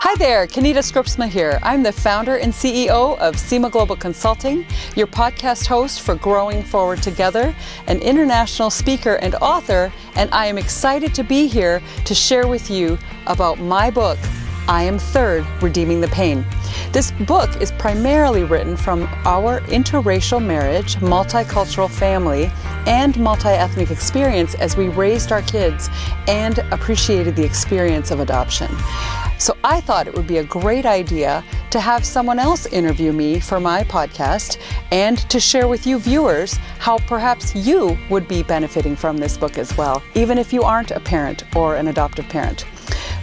Hi there, Kenita Scripsma here. I'm the founder and CEO of SEMA Global Consulting, your podcast host for Growing Forward Together, an international speaker and author, and I am excited to be here to share with you about my book, I Am Third, Redeeming the Pain. This book is primarily written from our interracial marriage, multicultural family, and multi-ethnic experience as we raised our kids and appreciated the experience of adoption. So I thought it would be a great idea to have someone else interview me for my podcast and to share with you viewers how perhaps you would be benefiting from this book as well, even if you aren't a parent or an adoptive parent.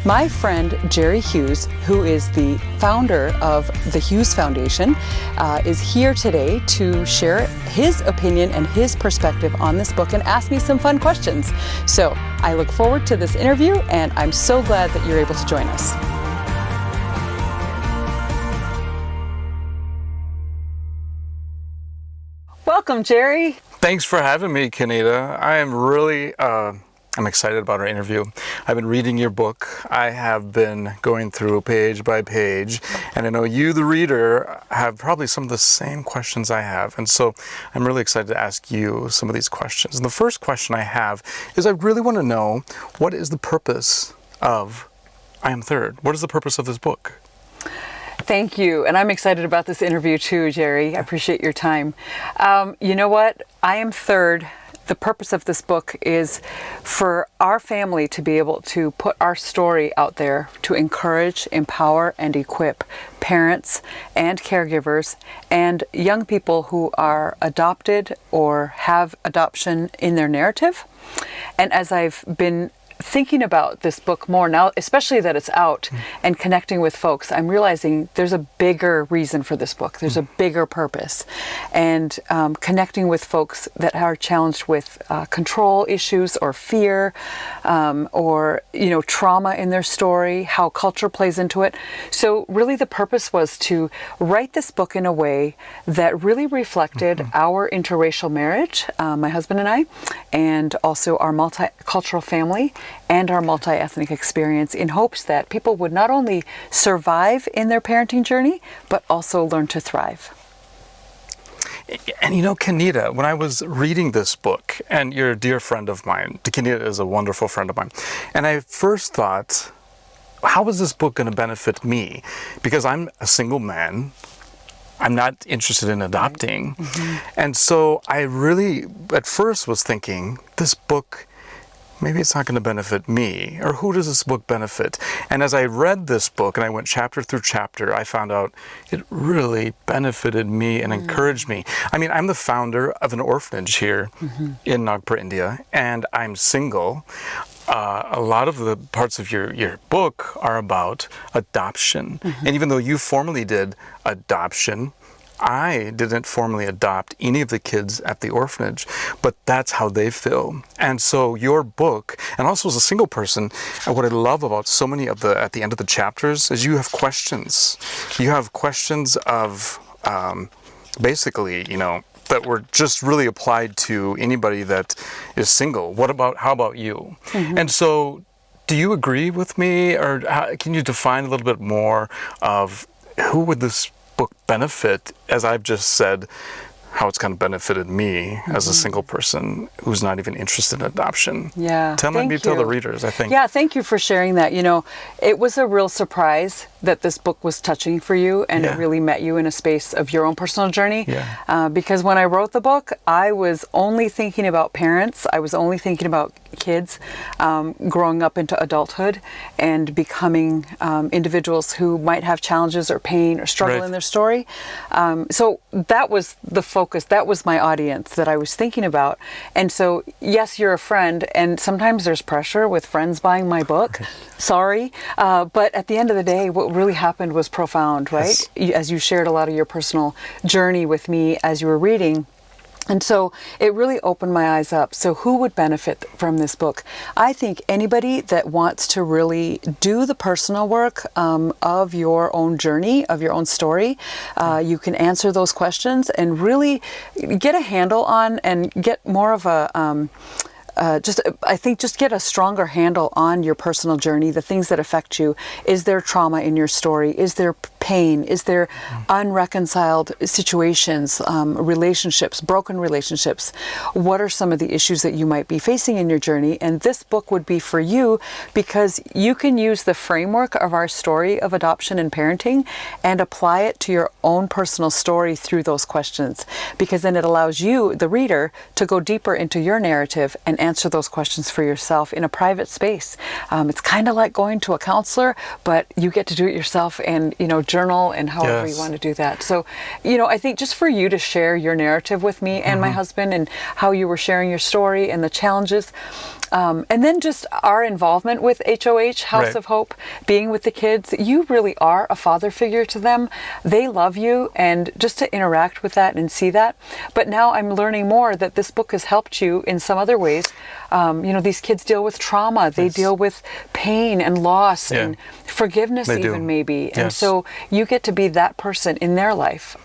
My friend Jerry Hughes, who is the founder of the Hughes Foundation, is here today to share his opinion and his perspective on this book and ask me some fun questions. So I look forward to this interview, and I'm so glad that you're able to join us. Welcome, Jerry. Thanks for having me, Kenita. I am really I'm excited about our interview. I've been reading your book. I have been going through page by page, and I know you, the reader, have probably some of the same questions I have. And so I'm really excited to ask you some of these questions. And the first question I have is I really want to know, what is the purpose of I Am Third? What is the purpose of this book? Thank you. And I'm excited about this interview too, Jerry. I appreciate your time. You know what? I Am Third. The purpose of this book is for our family to be able to put our story out there to encourage, empower, and equip parents and caregivers and young people who are adopted or have adoption in their narrative. And as I've been thinking about this book more now, especially that it's out and connecting with folks, I'm realizing there's a bigger reason for this book. There's a bigger purpose. And connecting with folks that are challenged with control issues or fear or, trauma in their story, how culture plays into it. So really the purpose was to write this book in a way that really reflected our interracial marriage, my husband and I, and also our multicultural family and our multi-ethnic experience, in hopes that people would not only survive in their parenting journey, but also learn to thrive. And Kenita, when I was reading this book, and you're a dear friend of mine, Kenita is a wonderful friend of mine, and I first thought, how is this book going to benefit me? Because I'm a single man. I'm not interested in adopting. And so I really, at first, was thinking, this book, maybe it's not going to benefit me, or who does this book benefit? And as I read this book and I went chapter through chapter, I found out it really benefited me and encouraged me. I mean, I'm the founder of an orphanage here in Nagpur, India, and I'm single. A lot of the parts of your book are about adoption. And even though you formally did adoption, I didn't formally adopt any of the kids at the orphanage, but that's how they feel. And so your book, and also as a single person, what I love about so many of at the end of the chapters is you have questions. You have questions of basically, that were just really applied to anybody that is single. How about you? And so do you agree with me, or can you define a little bit more of who would this book benefit, as I've just said, how it's kind of benefited me as a single person who's not even interested in adoption. Yeah. Tell the readers, I think. Yeah, thank you for sharing that. It was a real surprise that this book was touching for you, and it really met you in a space of your own personal journey. Because when I wrote the book, I was only thinking about parents. I was only thinking about kids growing up into adulthood and becoming individuals who might have challenges or pain or struggle in their story. So that was the focus. That was my audience that I was thinking about. And so, yes, you're a friend, and sometimes there's pressure with friends buying my book. Sorry. But at the end of the day, what really happened was profound, right? Yes. As you shared a lot of your personal journey with me as you were reading. And so it really opened my eyes up. So who would benefit from this book? I think anybody that wants to really do the personal work of your own journey, of your own story. You can answer those questions and really get a handle on and get more of I think just get a stronger handle on your personal journey, the things that affect you. Is there trauma in your story? Is there pain? Is there unreconciled situations, relationships, broken relationships? What are some of the issues that you might be facing in your journey? And this book would be for you because you can use the framework of our story of adoption and parenting and apply it to your own personal story through those questions, because then it allows you, the reader, to go deeper into your narrative and answer those questions for yourself in a private space. It's kind of like going to a counselor, but you get to do it yourself and, journal and however you want to do that. So, I think just for you to share your narrative with me and my husband and how you were sharing your story and the challenges, and then just our involvement with HOH, House of Hope, being with the kids, you really are a father figure to them. They love you, and just to interact with that and see that. But now I'm learning more that this book has helped you in some other ways. These kids deal with trauma. They deal with pain and loss and forgiveness maybe. And so you get to be that person in their life.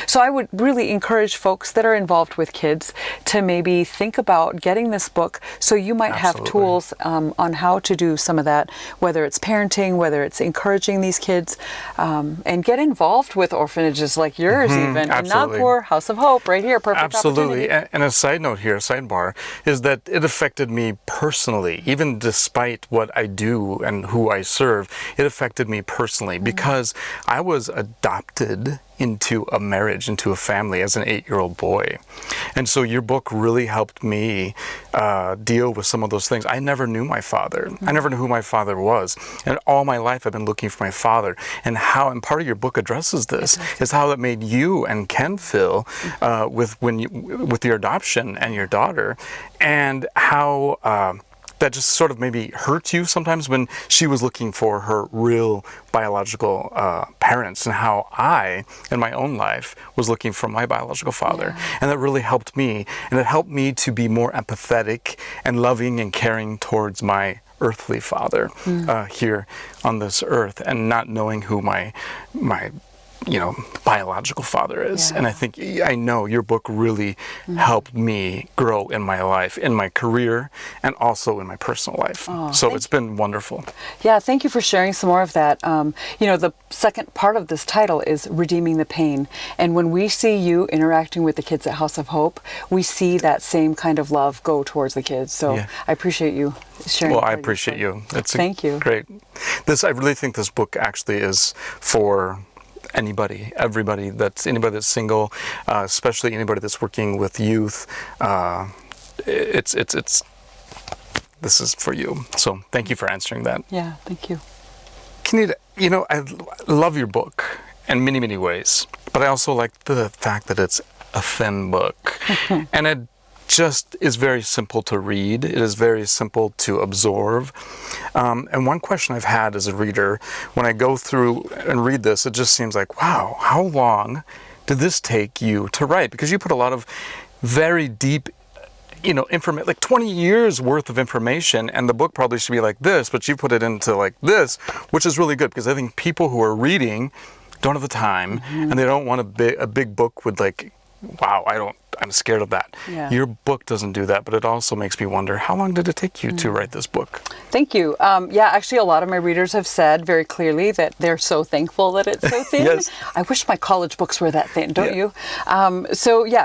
So I would really encourage folks that are involved with kids to maybe think about getting this book so you might have tools on how to do some of that, whether it's parenting, whether it's encouraging these kids, and get involved with orphanages like yours even. And not poor House of Hope right here, perfect opportunity. And a side note here, a sidebar, is that it affected me personally, even despite what I do and who I serve, it affected me personally because I was adopted into a marriage, into a family as an 8-year-old boy. And so your book really helped me deal with some of those things. I never knew my father. I never knew who my father was. And all my life I've been looking for my father. And part of your book addresses this, is how it made you and Ken feel with your adoption and your daughter, and how that just sort of maybe hurt you sometimes when she was looking for her real biological parents, and how I, in my own life, was looking for my biological father. And that really helped me, and it helped me to be more empathetic and loving and caring towards my earthly father here on this earth, and not knowing who my biological father is. And I know your book really helped me grow in my life, in my career, and also in my personal life. So it's been wonderful. Yeah, thank you for sharing some more of that. The second part of this title is Redeeming the Pain. And when we see you interacting with the kids at House of Hope, we see that same kind of love go towards the kids. So I appreciate you sharing. Well, I appreciate you. Thank you. Great. I really think this book actually is for everybody that's single, especially anybody that's working with youth. This is for you. So thank you for answering that. Yeah, thank you. Kenita, I love your book in many, many ways, but I also like the fact that it's a thin book. And it just is very simple to read. It is very simple to absorb. And one question I've had as a reader, when I go through and read this, it just seems like, wow, how long did this take you to write? Because you put a lot of very deep, information, like 20 years worth of information, and the book probably should be like this, but you put it into like this, which is really good, because I think people who are reading don't have the time, and they don't want a big book with like, wow, I'm scared of that. Yeah. Your book doesn't do that, but it also makes me wonder, how long did it take you to write this book? Thank you. Actually, a lot of my readers have said very clearly that they're so thankful that it's so thin. Yes. I wish my college books were that thin, don't you?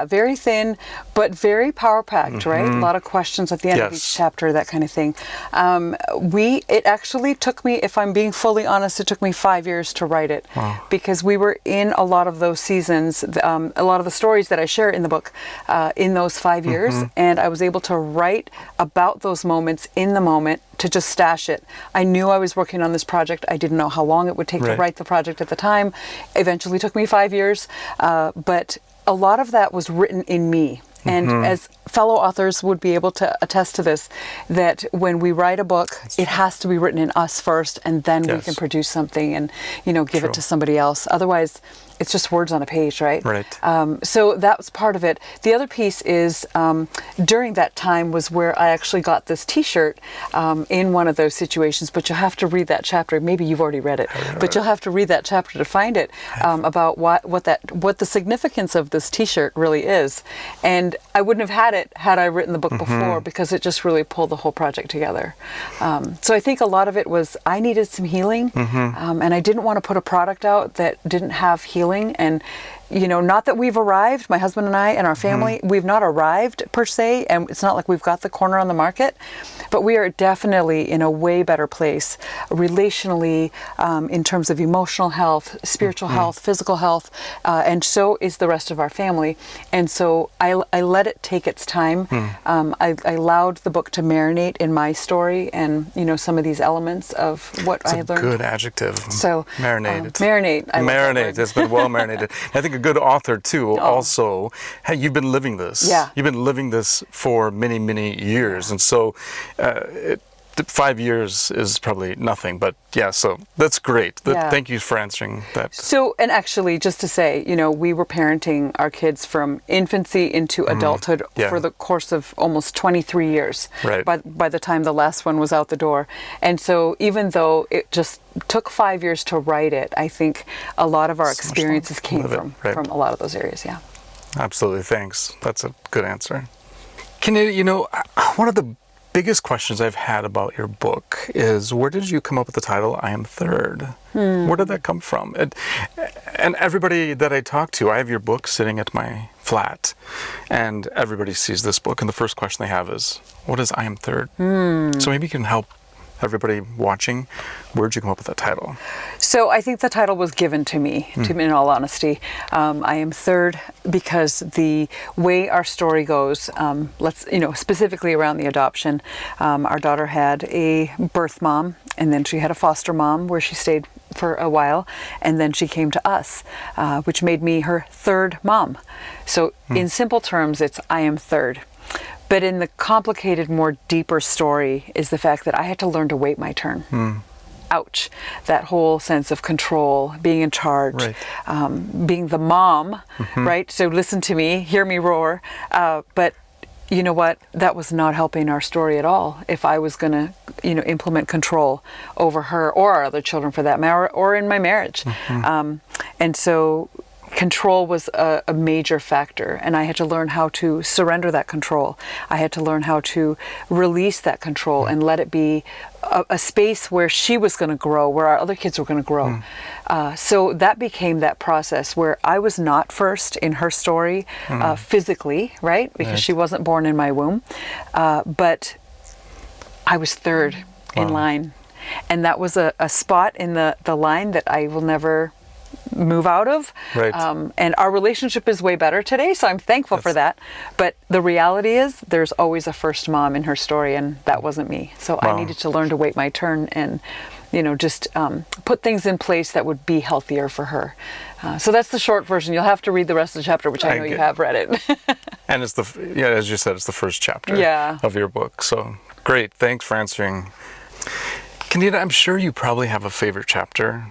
Very thin, but very power-packed, right? A lot of questions at the end of each chapter, that kind of thing. It actually took me, if I'm being fully honest, it took me 5 years to write it. Wow. Because we were in a lot of those seasons, a lot of the stories that I share in the book in those 5 years, and I was able to write about those moments in the moment, to just stash it. I knew I was working on this project. I didn't know how long it would take to write the project at the time. Eventually took me 5 years, but a lot of that was written in me. And as fellow authors would be able to attest to this, that when we write a book, it has to be written in us first, and then we can produce something and, give it to somebody else. Otherwise, it's just words on a page, right? Right. So that was part of it. The other piece is during that time was where I actually got this T-shirt in one of those situations, but you'll have to read that chapter. Maybe you've already read it, but you'll have to read that chapter to find it, about what the significance of this T-shirt really is. And I wouldn't have had it had I written the book before, because it just really pulled the whole project together. So I think a lot of it was I needed some healing, and I didn't want to put a product out that didn't have healing. And not that we've arrived, my husband and I and our family, we've not arrived per se, and it's not like we've got the corner on the market, but we are definitely in a way better place relationally, in terms of emotional health, spiritual health, physical health, and so is the rest of our family. And so I let it take its time. I allowed the book to marinate in my story and, some of these elements of what I had learned. Good adjective. So marinated. Marinate. I love that Marinate. word. It's been well marinated. I think a good author too. Also, hey, you've been living this. Yeah. You've been living this for many, many years, and so 5 years is probably nothing. But yeah, so that's great. Thank you for answering that. So, and actually, just to say, we were parenting our kids from infancy into adulthood for the course of almost 23 years. Right. By the time the last one was out the door. And so, even though it just took 5 years to write it, I think a lot of our experiences came from a lot of those areas. Yeah. Absolutely. Thanks. That's a good answer. One of the biggest questions I've had about your book is, where did you come up with the title, I Am Third? Where did that come from? And everybody that I talk to, I have your book sitting at my flat, and everybody sees this book, and the first question they have is, what is I Am Third? So maybe you can help everybody watching. Where'd you come up with that title? So I think the title was given to me, in all honesty. I am third because the way our story goes, specifically around the adoption, our daughter had a birth mom, and then she had a foster mom where she stayed for a while, and then she came to us, which made me her third mom. So in simple terms, it's I am third. But in the complicated, more deeper story is the fact that I had to learn to wait my turn. Ouch. That whole sense of control, being in charge, being the mom, right? So listen to me, hear me roar. But you know what? That was not helping our story at all. If I was going to, implement control over her or our other children for that matter, or in my marriage. And so control was a major factor, and I had to learn how to surrender that control. I had to learn how to release that control and let it be a space where she was going to grow, where our other kids were going to grow. So that became that process where I was not first in her story physically, right? Because she wasn't born in my womb. But I was third in line. And that was a spot in the line that I will never move out of. Right. And our relationship is way better today, so I'm thankful for that. But the reality is there's always a first mom in her story, and that wasn't me. So I needed to learn to wait my turn and just put things in place that would be healthier for her. So that's the short version. You'll have to read the rest of the chapter, which I know you have read it. And it's as you said, it's the first chapter of your book. So great. Thanks for answering. Kenita, I'm sure you probably have a favorite chapter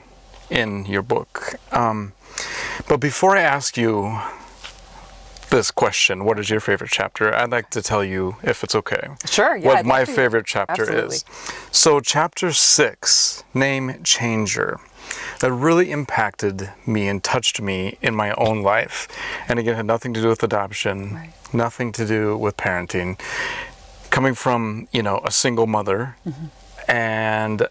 in your book. But before I ask you this question, what is your favorite chapter, I'd like to tell you, if it's okay, sure, what my favorite chapter is. So chapter 6, Name Changer, that really impacted me and touched me in my own life. And again, it had nothing to do with adoption, nothing to do with parenting. Coming from, a single mother, and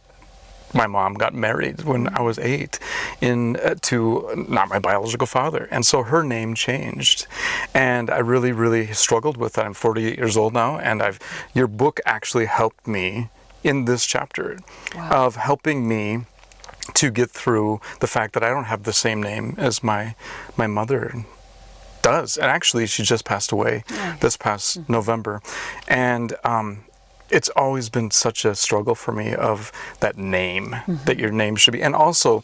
my mom got married when I was 8 to not my biological father. And so her name changed. And I really, really struggled with that. I'm 48 years old now, and your book actually helped me in this chapter of helping me to get through the fact that I don't have the same name as my mother does. And actually, she just passed away this past November. And it's always been such a struggle for me of that name, that your name should be. And also,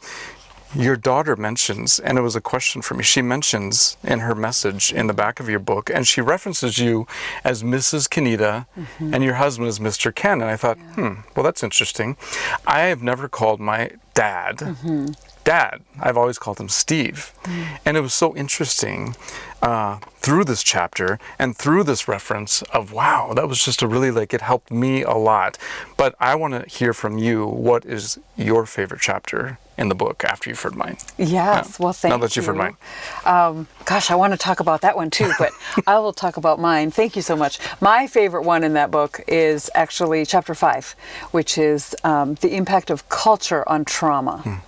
your daughter mentions, and it was a question for me, she mentions in her message in the back of your book, and she references you as Mrs. Kenita, and your husband is Mr. Ken. And I thought, well, that's interesting. I have never called my dad dad. I've always called him Steve. And it was so interesting through this chapter and through this reference of, wow, that was just a really, like, it helped me a lot. But I want to hear from you, what is your favorite chapter in the book after you've heard mine? Yes, well, thank you. Now that you've heard mine. Gosh, I want to talk about that one too, but I will talk about mine. Thank you so much. My favorite one in that book is actually chapter 5, which is the impact of culture on trauma.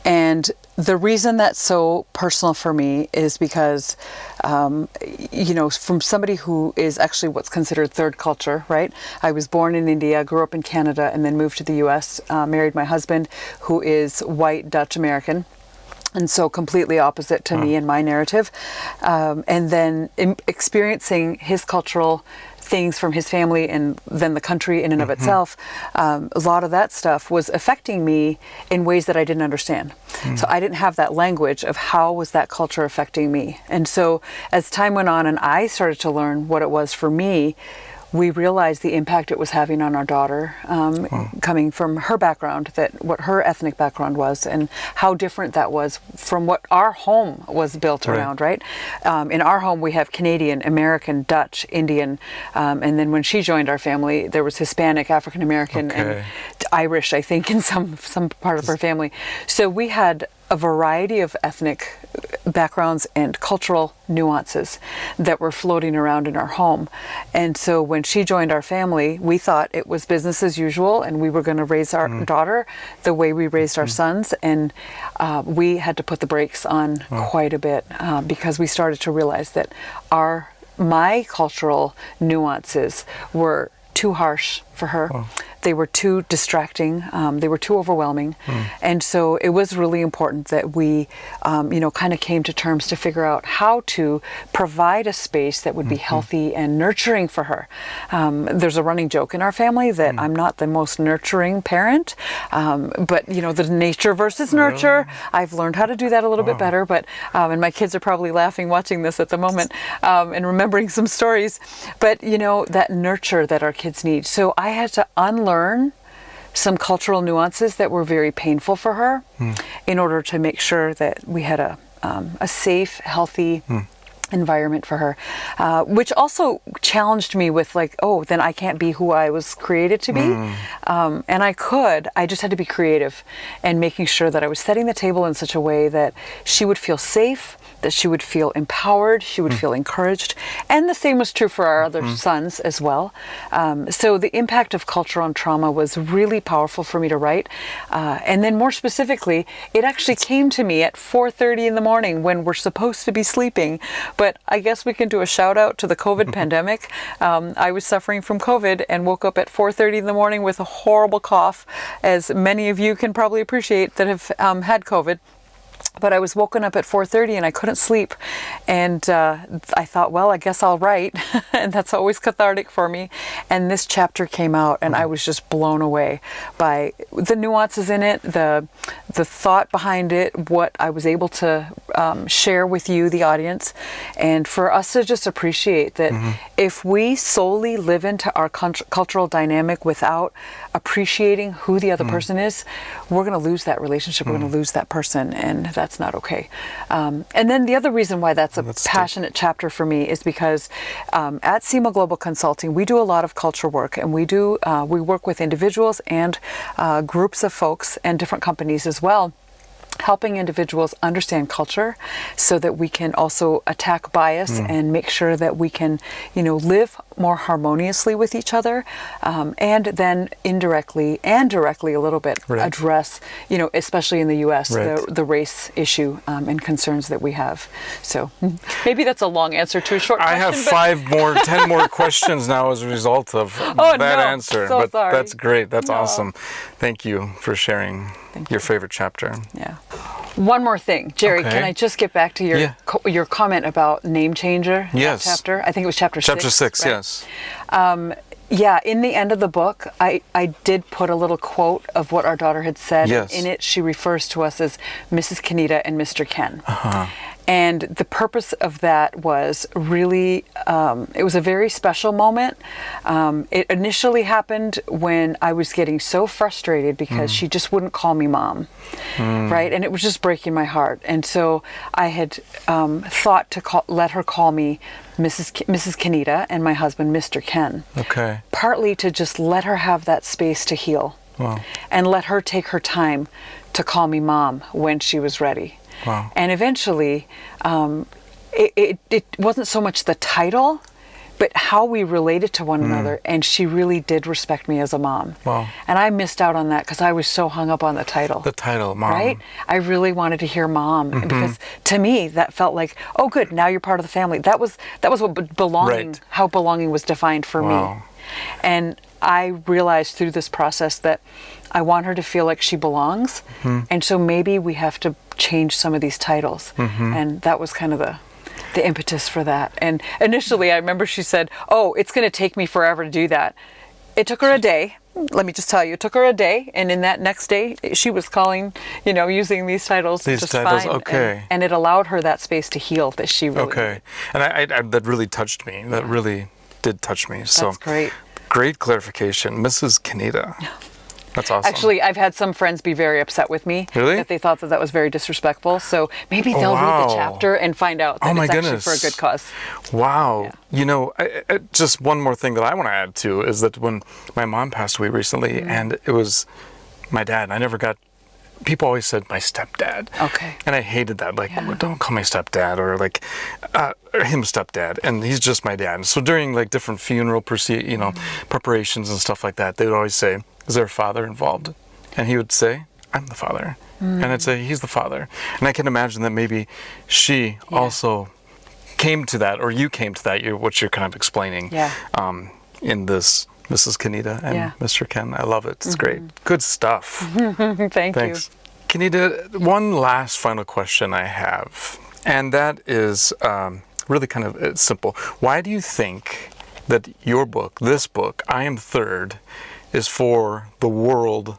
And the reason that's so personal for me is because, from somebody who is actually what's considered third culture, right? I was born in India, grew up in Canada, and then moved to the US, married my husband, who is white Dutch American. And so completely opposite to me and my narrative. And then experiencing his cultural things from his family and then the country in and of itself, a lot of that stuff was affecting me in ways that I didn't understand. So I didn't have that language of how was that culture affecting me. And so as time went on and I started to learn what it was for me, we realized the impact it was having on our daughter, coming from her background, what her ethnic background was, and how different that was from what our home was built around, right? In our home, we have Canadian, American, Dutch, Indian, and then when she joined our family, there was Hispanic, African American, and Irish, I think, in some part of her family. So we had a variety of ethnic backgrounds and cultural nuances that were floating around in our home. And so when she joined our family, we thought it was business as usual and we were going to raise our daughter the way we raised our sons. And we had to put the brakes on quite a bit because we started to realize that my cultural nuances were too harsh for her. They were too distracting. They were too overwhelming. And so it was really important that we, kind of came to terms to figure out how to provide a space that would be healthy and nurturing for her. There's a running joke in our family that I'm not the most nurturing parent, but, the nature versus nurture, I've learned how to do that a little bit better. But, and my kids are probably laughing watching this at the moment and remembering some stories. But, that nurture that our kids need. So I had to unlearn some cultural nuances that were very painful for her in order to make sure that we had a safe, healthy environment for her, which also challenged me with then I can't be who I was created to be. And I just had to be creative and making sure that I was setting the table in such a way that she would feel safe, that she would feel empowered, she would feel encouraged. And the same was true for our other sons as well. So the impact of culture on trauma was really powerful for me to write. And then more specifically, it actually came to me at 4:30 in the morning when we're supposed to be sleeping. But I guess we can do a shout out to the COVID pandemic. I was suffering from COVID and woke up at 4:30 in the morning with a horrible cough, as many of you can probably appreciate that have had COVID. But I was woken up at 4:30 and I couldn't sleep. And I thought, well, I guess I'll write. And that's always cathartic for me. And this chapter came out and I was just blown away by the nuances in it, the thought behind it, what I was able to share with you, the audience. And for us to just appreciate that if we solely live into our cultural dynamic without appreciating who the other person is, we're going to lose that relationship. We're going to lose that person. And that's not okay. And then the other reason why that's a passionate chapter for me is because at SEMA Global Consulting, we do a lot of culture work, and we work with individuals and groups of folks and different companies as well, helping individuals understand culture so that we can also attack bias and make sure that we can, live more harmoniously with each other, and then indirectly and directly a little bit address, especially in the U.S., the race issue and concerns that we have. So maybe that's a long answer to a short question. I have 10 more questions now as a result of that answer. So but sorry. That's great. That's awesome. Thank you for sharing your favorite chapter. Yeah. One more thing, Jerry, can I just get back to your comment about name changer? Yes. Chapter? I think it was chapter 6. Chapter 6, right? yes. In the end of the book, I did put a little quote of what our daughter had said. Yes. In it, she refers to us as Mrs. Kenita and Mr. Ken. And the purpose of that was really, it was a very special moment. It initially happened when I was getting so frustrated because she just wouldn't call me mom, right? And it was just breaking my heart. And so I had thought to let her call me Mrs. Kenita and my husband, Mr. Ken. Okay. Partly to just let her have that space to heal. Wow. And let her take her time to call me mom when she was ready. Wow. And eventually, it wasn't so much the title, but how we related to one another. And she really did respect me as a mom. Wow. And I missed out on that because I was so hung up on the title. The title, mom. Right? I really wanted to hear mom because to me that felt like, oh, good, now you're part of the family. That was what belonging, Right. how belonging was defined for Wow. me. And I realized through this process that I want her to feel like she belongs. And so maybe we have to change some of these titles. And that was kind of the impetus for that. And initially I remember she said, oh, it's going to take me forever to do that. It took her a day. Let me just tell you, it took her a day. And in that next day, she was calling, using these titles just fine. Okay. And it allowed her that space to heal that she really Okay. And I that really touched me. That really did touch me. So That's great. Great clarification. Mrs. Kenita. That's awesome. Actually, I've had some friends be very upset with me. Really? That they thought that was very disrespectful. So maybe they'll read the wow. chapter and find out that my it's actually goodness. for a good cause. Wow. Just one more thing that I want to add to is that when my mom passed away recently, and it was my dad, I never got. People always said my stepdad. Okay. And I hated that. Like, well, don't call me stepdad or or him stepdad. And he's just my dad. So during like different funeral preparations and stuff like that, they would always say, is there a father involved? And he would say, I'm the father. And I'd say, he's the father. And I can imagine that maybe she also came to that, or you came to that, what you're kind of explaining in this Mrs. Kenita and Mr. Ken. I love it. It's great. Good stuff. Thanks. You. Kenita, one last final question I have, and that is really kind of simple. Why do you think that your book, this book, I Am Third, is for the world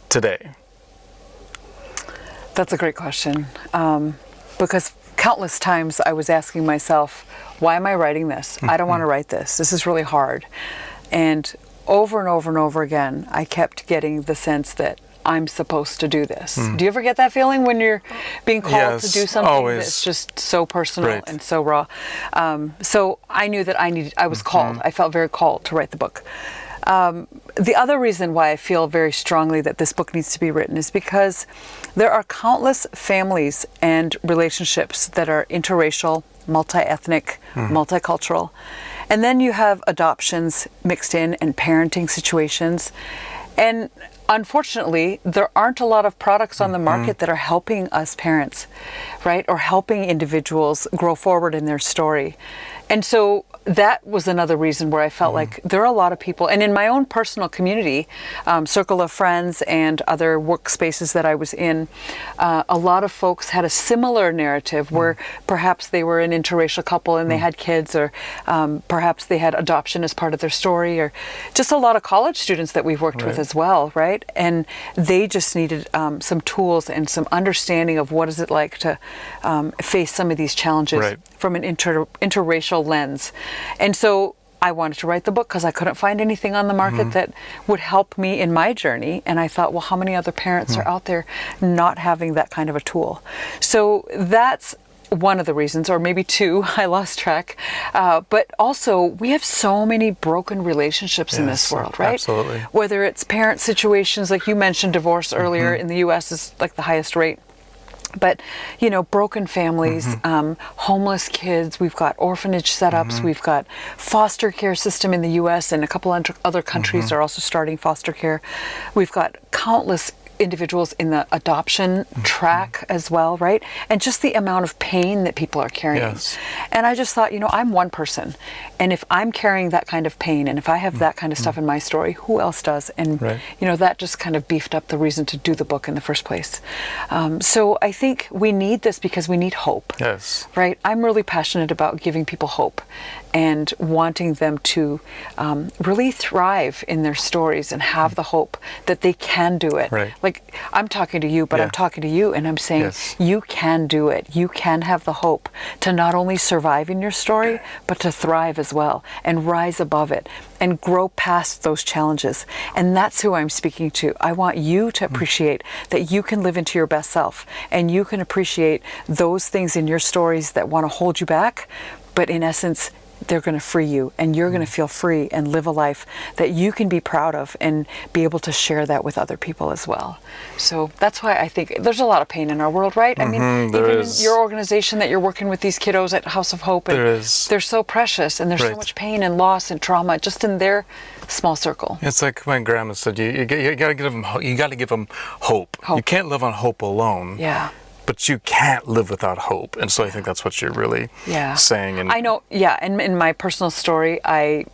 today? That's a great question. Because countless times I was asking myself, why am I writing this? I don't want to write this. This is really hard. And over and over and over again, I kept getting the sense that I'm supposed to do this. Do you ever get that feeling when you're being called to do something that's just so personal and so raw? So I knew that I was called. I felt very called to write the book. The other reason why I feel very strongly that this book needs to be written is because there are countless families and relationships that are interracial, multiethnic, multicultural. And then you have adoptions mixed in and parenting situations. And unfortunately, there aren't a lot of products on the market that are helping us parents, right? Or helping individuals grow forward in their story. And so that was another reason where I felt like there are a lot of people, and in my own personal community, circle of friends and other workspaces that I was in, a lot of folks had a similar narrative where perhaps they were an interracial couple and they had kids, or perhaps they had adoption as part of their story, or just a lot of college students that we've worked with as well, right? And they just needed some tools and some understanding of what is it like to face some of these challenges from an interracial lens. And so I wanted to write the book because I couldn't find anything on the market that would help me in my journey. And I thought, well, how many other parents are out there not having that kind of a tool? So that's one of the reasons, or maybe two, I lost track. But also, we have so many broken relationships in this world, right? Absolutely. Whether it's parent situations, like you mentioned, divorce earlier in the U.S. is like the highest rate. But, broken families, homeless kids, we've got orphanage setups, we've got foster care system in the U.S. and a couple other countries are also starting foster care. We've got countless individuals in the adoption track as well, right? And just the amount of pain that people are carrying. Yes. And I just thought, I'm one person. And if I'm carrying that kind of pain, and if I have that kind of stuff in my story, who else does? And, that just kind of beefed up the reason to do the book in the first place. So I think we need this because we need hope. Yes. Right? I'm really passionate about giving people hope and wanting them to really thrive in their stories and have the hope that they can do it. Right. like I'm talking to you, but I'm Yeah. talking to you, and I'm saying Yes. you can do it. You can have the hope to not only survive in your story, but to thrive as well and rise above it and grow past those challenges. And that's who I'm speaking to. I want you to appreciate that you can live into your best self, and you can appreciate those things in your stories that want to hold you back, but in essence, they're going to free you, and you're going to feel free and live a life that you can be proud of and be able to share that with other people as well. So that's why I think there's a lot of pain in our world, right? I mean, there even is. in your organization that you're working with these kiddos at House of Hope, and There is. they're so precious, and there's so Right. much pain and loss and trauma just in their small circle. It's like my grandma said, you got to give them you got to give them hope. Hope. You can't live on hope alone. Yeah. But you can't live without hope. And so I think that's what you're really saying. And I know, yeah, and in my personal story, I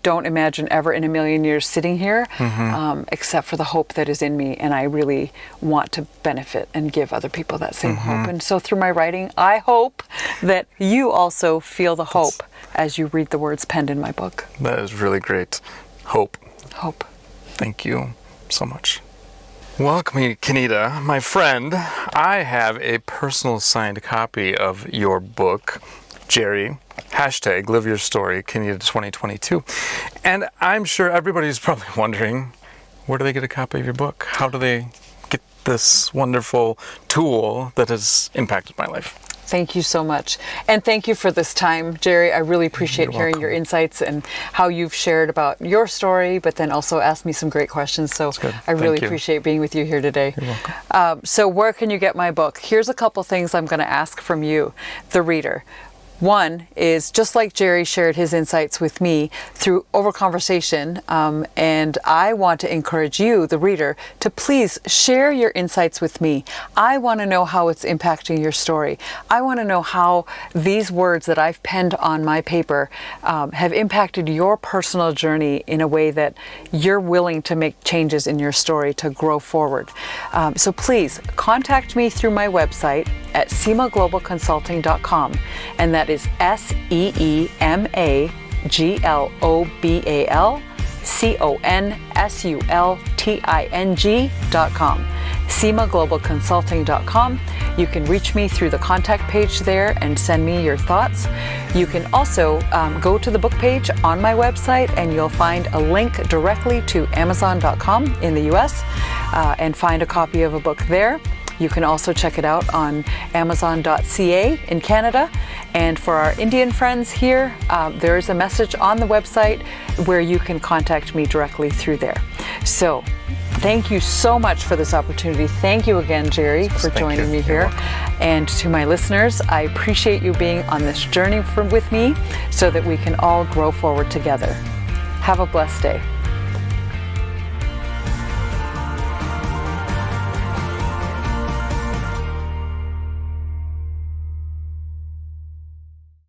don't imagine ever in a million years sitting here, except for the hope that is in me, and I really want to benefit and give other people that same hope. And so through my writing, I hope that you also feel the hope as you read the words penned in my book. that is really great. Hope. Hope. Thank you so much. Well, Kenita, my friend, I have a personal signed copy of your book, Jerry, hashtag Live Your Story, Kenita 2022. And I'm sure everybody's probably wondering, where do they get a copy of your book? How do they get this wonderful tool that has impacted my life? Thank you so much. And thank you for this time, Jerry. I really appreciate You're hearing welcome. your insights and how you've shared about your story, but then also asked me some great questions. So good. I really Thank you. appreciate being with you here today. You're welcome. So where can you get my book? Here's a couple things I'm going to ask from you, the reader. One is, just like Jerry shared his insights with me through over conversation, and I want to encourage you, the reader, to please share your insights with me. I want to know how it's impacting your story. I want to know how these words that I've penned on my paper have impacted your personal journey in a way that you're willing to make changes in your story to grow forward. So please contact me through my website at seemaglobalconsulting.com, and that is SEEMAGLOBALCONSULTING.com. seemaglobalconsulting.com. You can reach me through the contact page there and send me your thoughts. You can also go to the book page on my website, and you'll find a link directly to Amazon.com in the US and find a copy of a book there. You can also check it out on Amazon.ca in Canada. And for our Indian friends here, there is a message on the website where you can contact me directly through there. So thank you so much for this opportunity. Thank you again, Jerry, for joining me here. And to my listeners, I appreciate you being on this journey with me so that we can all grow forward together. Have a blessed day.